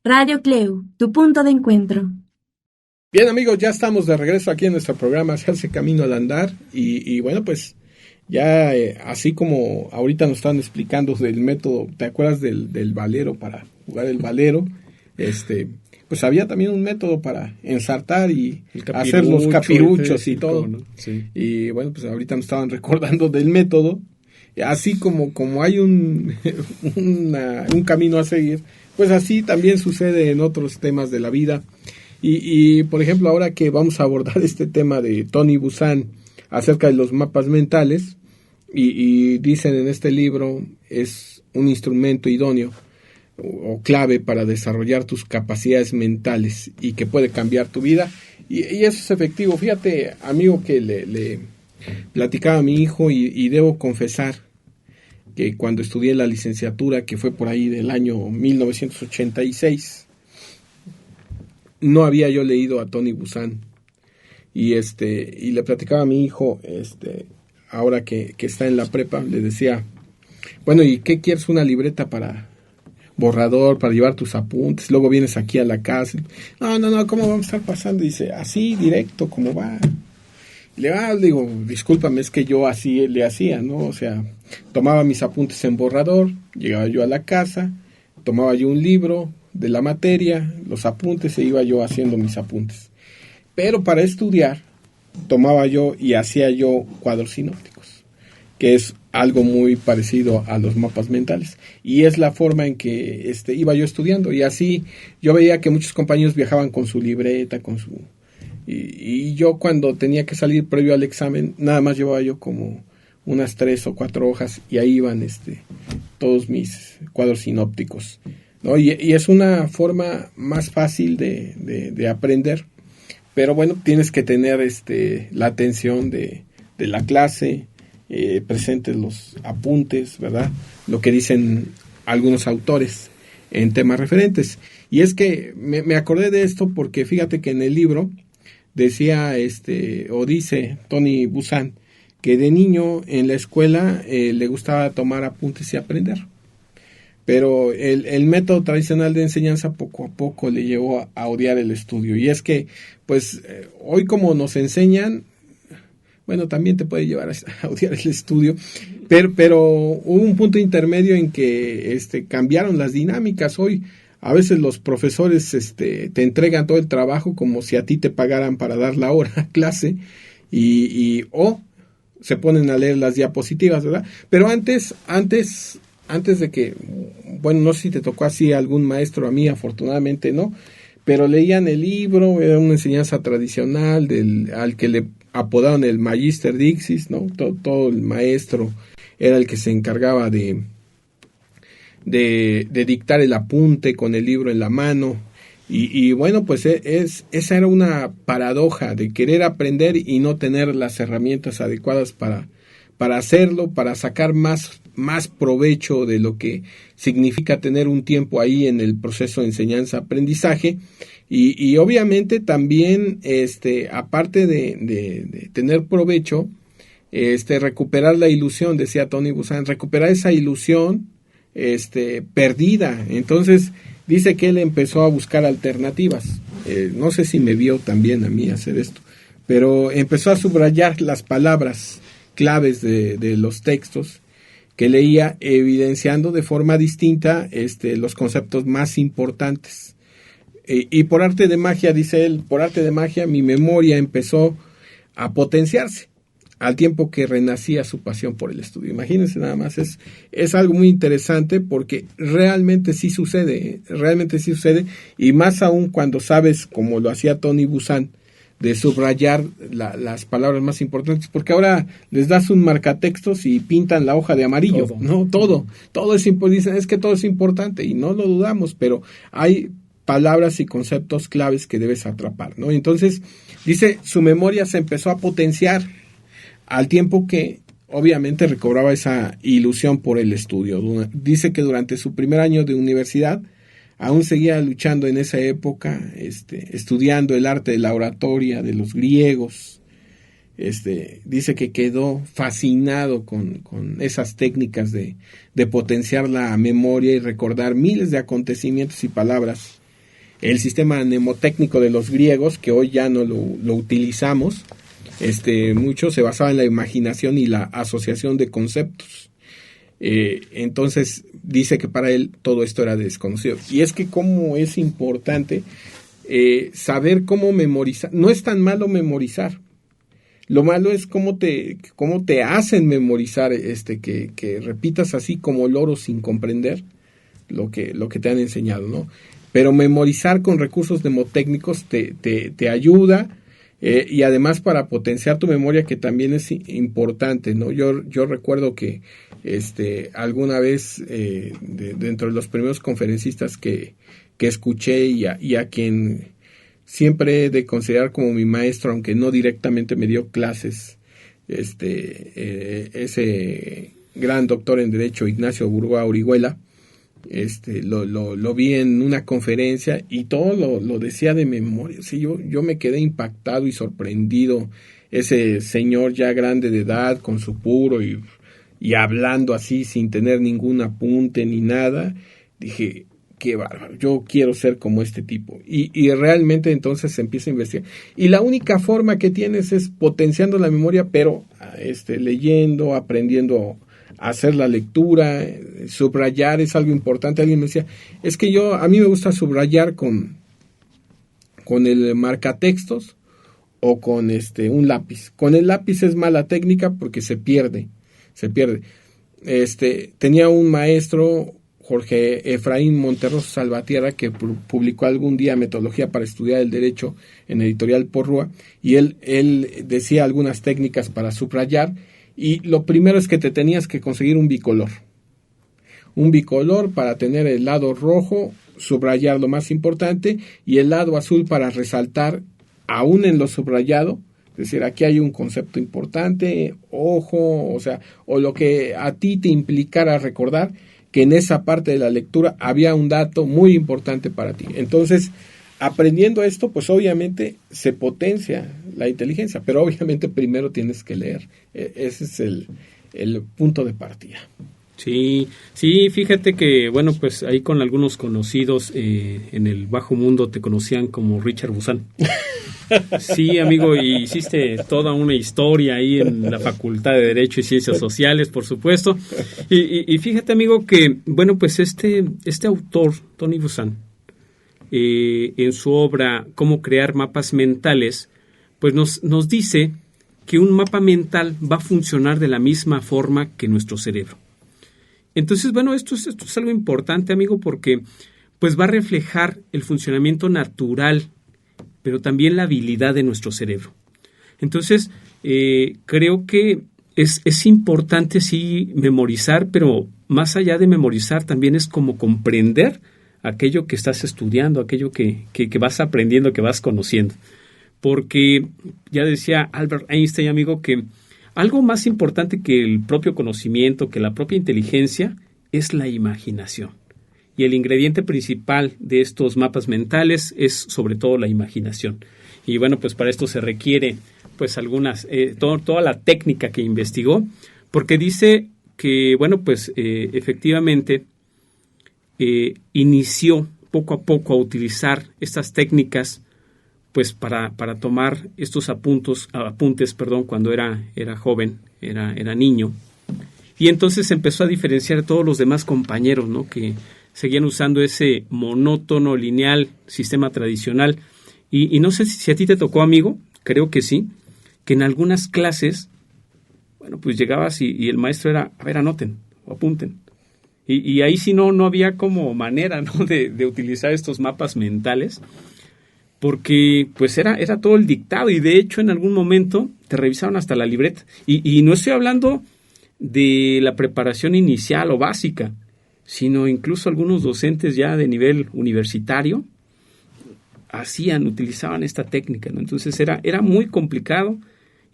Radio Cleu, tu punto de encuentro. Bien, amigos, ya estamos de regreso aquí en nuestro programa Se hace camino al andar y bueno, pues ya así como ahorita nos están explicando del método, ¿te acuerdas del valero para jugar el valero? Pues había también un método para ensartar y hacer los capiruchos y todo. ¿No? Sí. Y bueno, pues ahorita nos estaban recordando del método. Así como hay un camino a seguir, pues así también sucede en otros temas de la vida. Y por ejemplo, ahora que vamos a abordar este tema de Tony Buzan acerca de los mapas mentales, y dicen en este libro, es un instrumento idóneo o clave para desarrollar tus capacidades mentales y que puede cambiar tu vida. Y eso es efectivo. Fíjate, amigo, que le platicaba a mi hijo y debo confesar que cuando estudié la licenciatura, que fue por ahí del año 1986, no había yo leído a Tony Buzan. Y le platicaba a mi hijo, ahora que está en la prepa, le decía, bueno, ¿y qué quieres? ¿Una libreta para borrador, para llevar tus apuntes? Luego vienes aquí a la casa. No, ¿cómo vamos a estar pasando? Dice, así, directo, ¿cómo va? Le digo, discúlpame, es que yo así le hacía, ¿no? O sea, tomaba mis apuntes en borrador, llegaba yo a la casa, tomaba yo un libro de la materia, los apuntes, e iba yo haciendo mis apuntes. Pero para estudiar, tomaba yo y hacía yo cuadros sinópticos, que es algo muy parecido a los mapas mentales. Y es la forma en que iba yo estudiando. Y así yo veía que muchos compañeros viajaban con su libreta, y yo cuando tenía que salir previo al examen, nada más llevaba yo como unas 3 o 4 hojas y ahí iban todos mis cuadros sinópticos, ¿no? Y es una forma más fácil de aprender, pero bueno, tienes que tener la atención de la clase, presentes los apuntes, ¿verdad? Lo que dicen algunos autores en temas referentes. Y es que me acordé de esto porque fíjate que en el libro decía o dice Tony Buzan que de niño en la escuela le gustaba tomar apuntes y aprender, pero el método tradicional de enseñanza poco a poco le llevó a odiar el estudio. Y es que pues hoy como nos enseñan, bueno, también te puede llevar a odiar el estudio, pero hubo un punto intermedio en que cambiaron las dinámicas. Hoy a veces los profesores te entregan todo el trabajo como si a ti te pagaran para dar la hora a clase o se ponen a leer las diapositivas, ¿verdad? Pero antes de que, bueno, no sé si te tocó así algún maestro, a mí afortunadamente no, pero leían el libro, era una enseñanza tradicional al que le apodaron el Magister Dixis, ¿no? Todo el maestro era el que se encargaba de dictar el apunte con el libro en la mano. Y bueno, pues esa era una paradoja de querer aprender y no tener las herramientas adecuadas para hacerlo, para sacar más provecho de lo que significa tener un tiempo ahí en el proceso de enseñanza-aprendizaje. Y obviamente también, aparte de tener provecho, recuperar la ilusión, decía Tony Buzan, recuperar esa ilusión perdida. Entonces dice que él empezó a buscar alternativas. No sé si me vio también a mí hacer esto, pero empezó a subrayar las palabras claves de los textos que leía, evidenciando de forma distinta los conceptos más importantes. Y por arte de magia, dice él, por arte de magia mi memoria empezó a potenciarse al tiempo que renacía su pasión por el estudio. Imagínense nada más, es algo muy interesante porque realmente sí sucede, y más aún cuando sabes, como lo hacía Tony Buzan, de subrayar las palabras más importantes, porque ahora les das un marcatextos y pintan la hoja de amarillo, todo. ¿No? Todo es importante, dicen, es que todo es importante, y no lo dudamos, pero hay palabras y conceptos claves que debes atrapar, ¿no? Entonces, dice, su memoria se empezó a potenciar al tiempo que obviamente recobraba esa ilusión por el estudio. Dice que durante su primer año de universidad aún seguía luchando en esa época, estudiando el arte de la oratoria de los griegos. Dice que quedó fascinado con esas técnicas de potenciar la memoria y recordar miles de acontecimientos y palabras el sistema mnemotécnico de los griegos, que hoy ya no lo utilizamos, mucho se basaba en la imaginación y la asociación de conceptos. Entonces dice que para él todo esto era desconocido. Y es que cómo es importante saber cómo memorizar. No es tan malo memorizar. Lo malo es cómo te hacen memorizar, que repitas así como loro sin comprender lo que te han enseñado, ¿no? Pero memorizar con recursos mnemotécnicos te ayuda, y además para potenciar tu memoria, que también es importante, ¿no? Yo recuerdo que alguna vez dentro de los primeros conferencistas que escuché y a quien siempre he de considerar como mi maestro, aunque no directamente me dio clases, ese gran doctor en Derecho, Ignacio Burgoa Orihuela, lo vi en una conferencia y todo lo decía de memoria. Sí, yo me quedé impactado y sorprendido. Ese señor ya grande de edad, con su puro y hablando así sin tener ningún apunte ni nada, dije, qué bárbaro, yo quiero ser como este tipo. Y realmente entonces se empieza a investigar. Y la única forma que tienes es potenciando la memoria, pero leyendo, aprendiendo a hacer la lectura. Subrayar es algo importante. Alguien me decía, es que a mí me gusta subrayar con el marcatextos o con un lápiz. Con el lápiz es mala técnica porque se pierde. Tenía un maestro, Jorge Efraín Monterroso Salvatierra, que publicó algún día Metodología para estudiar el derecho en Editorial Porrúa, y él decía algunas técnicas para subrayar, y lo primero es que te tenías que conseguir un bicolor para tener el lado rojo, subrayar lo más importante, y el lado azul para resaltar aún en lo subrayado. Es decir, aquí hay un concepto importante, ojo, o lo que a ti te implicara recordar que en esa parte de la lectura había un dato muy importante para ti. Entonces, aprendiendo esto, pues obviamente se potencia la inteligencia, pero obviamente primero tienes que leer. Ese es el punto de partida. Sí, fíjate que, bueno, pues ahí con algunos conocidos en el bajo mundo te conocían como Richard Busan. Sí, amigo, y hiciste toda una historia ahí en la Facultad de Derecho y Ciencias Sociales, por supuesto. Y fíjate, amigo, que, bueno, pues este autor, Tony Buzan, en su obra Cómo crear mapas mentales, pues nos dice que un mapa mental va a funcionar de la misma forma que nuestro cerebro. Entonces, bueno, esto es algo importante, amigo, porque pues va a reflejar el funcionamiento natural, pero también la habilidad de nuestro cerebro. Entonces, creo que es importante sí memorizar, pero más allá de memorizar también es como comprender aquello que estás estudiando, aquello que vas aprendiendo, que vas conociendo. Porque ya decía Albert Einstein, amigo, que algo más importante que el propio conocimiento, que la propia inteligencia, es la imaginación. Y el ingrediente principal de estos mapas mentales es sobre todo la imaginación. Y bueno, pues para esto se requiere pues toda la técnica que investigó, porque dice que, bueno, pues efectivamente inició poco a poco a utilizar estas técnicas pues para tomar estos apuntes, cuando era joven, era niño. Y entonces empezó a diferenciar a todos los demás compañeros, ¿no?, que seguían usando ese monótono, lineal, sistema tradicional. Y no sé si a ti te tocó, amigo, creo que sí, que en algunas clases, bueno, pues llegabas y el maestro era, a ver, anoten o apunten. Y ahí sí no había como manera, ¿no?, de utilizar estos mapas mentales, porque pues era todo el dictado, y de hecho en algún momento te revisaron hasta la libreta. Y no estoy hablando de la preparación inicial o básica, sino incluso algunos docentes ya de nivel universitario utilizaban esta técnica, ¿no? Entonces era muy complicado,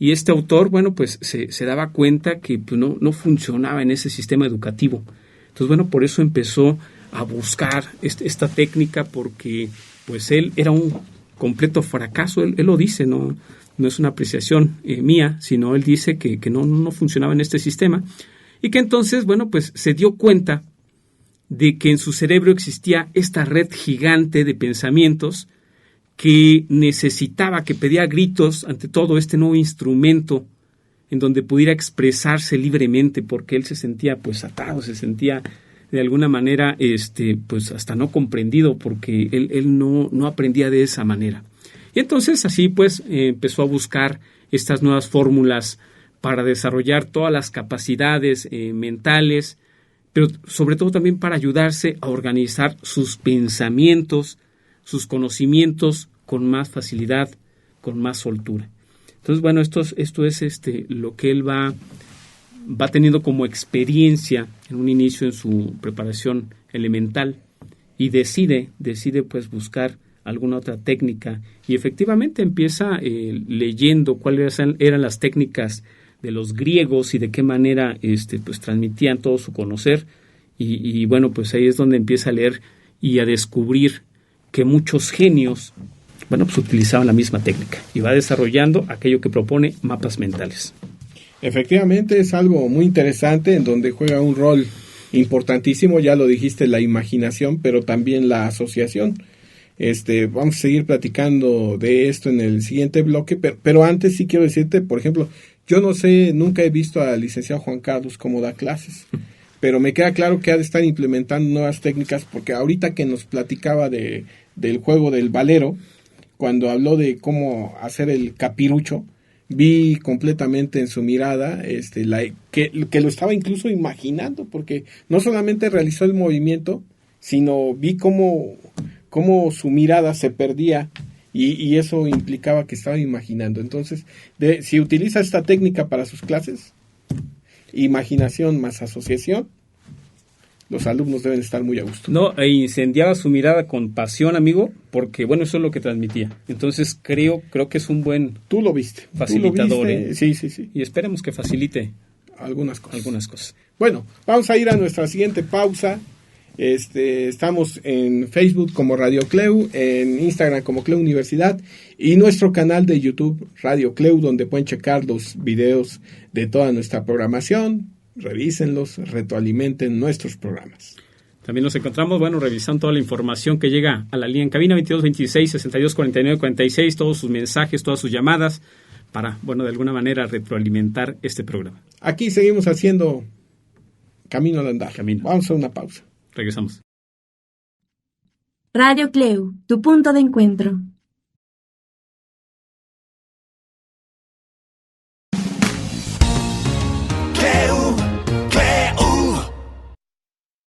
y este autor, bueno, pues se daba cuenta que pues, no funcionaba en ese sistema educativo. Entonces, bueno, por eso empezó a buscar esta técnica, porque pues él era un completo fracaso. Él lo dice, no es una apreciación mía, sino él dice que no funcionaba en este sistema, y que entonces, bueno, pues se dio cuenta de que en su cerebro existía esta red gigante de pensamientos que necesitaba, que pedía a gritos ante todo este nuevo instrumento en donde pudiera expresarse libremente, porque él se sentía pues atado, se sentía de alguna manera pues hasta no comprendido, porque él no aprendía de esa manera. Y entonces así pues empezó a buscar estas nuevas fórmulas para desarrollar todas las capacidades mentales, pero sobre todo también para ayudarse a organizar sus pensamientos, sus conocimientos con más facilidad, con más soltura. Entonces, bueno, esto es lo que él va teniendo como experiencia en un inicio en su preparación elemental y decide pues buscar alguna otra técnica y efectivamente empieza leyendo cuáles eran las técnicas de los griegos y de qué manera pues transmitían todo su conocer y bueno, pues ahí es donde empieza a leer y a descubrir que muchos genios, bueno, pues utilizaban la misma técnica y va desarrollando aquello que propone mapas mentales. Efectivamente es algo muy interesante en donde juega un rol importantísimo, ya lo dijiste, la imaginación, pero también la asociación. Vamos a seguir platicando de esto en el siguiente bloque, pero antes sí quiero decirte, por ejemplo, yo no sé, nunca he visto al licenciado Juan Carlos cómo da clases, pero me queda claro que ha de estar implementando nuevas técnicas, porque ahorita que nos platicaba del juego del valero, cuando habló de cómo hacer el capirucho, vi completamente en su mirada que lo estaba incluso imaginando, porque no solamente realizó el movimiento, sino vi cómo su mirada se perdía y eso implicaba que estaba imaginando. Entonces, si utiliza esta técnica para sus clases, imaginación más asociación, los alumnos deben estar muy a gusto. No, e incendiaba su mirada con pasión, amigo, porque bueno, eso es lo que transmitía. Entonces creo que es un buen Tú lo viste. Facilitador. ¿Tú lo viste? Sí. Y esperemos que facilite algunas cosas. Bueno, vamos a ir a nuestra siguiente pausa. Estamos en Facebook como Radio Cleu, en Instagram como Cleu Universidad y nuestro canal de YouTube Radio Cleu, donde pueden checar los videos de toda nuestra programación. Revísenlos, retroalimenten nuestros programas. También nos encontramos, revisando toda la información que llega a la línea en cabina 2226-6249-46, todos sus mensajes, todas sus llamadas, para, de alguna manera retroalimentar este programa. Aquí seguimos haciendo Camino al Andar. Vamos a una pausa. Regresamos. Radio Cleu, tu punto de encuentro.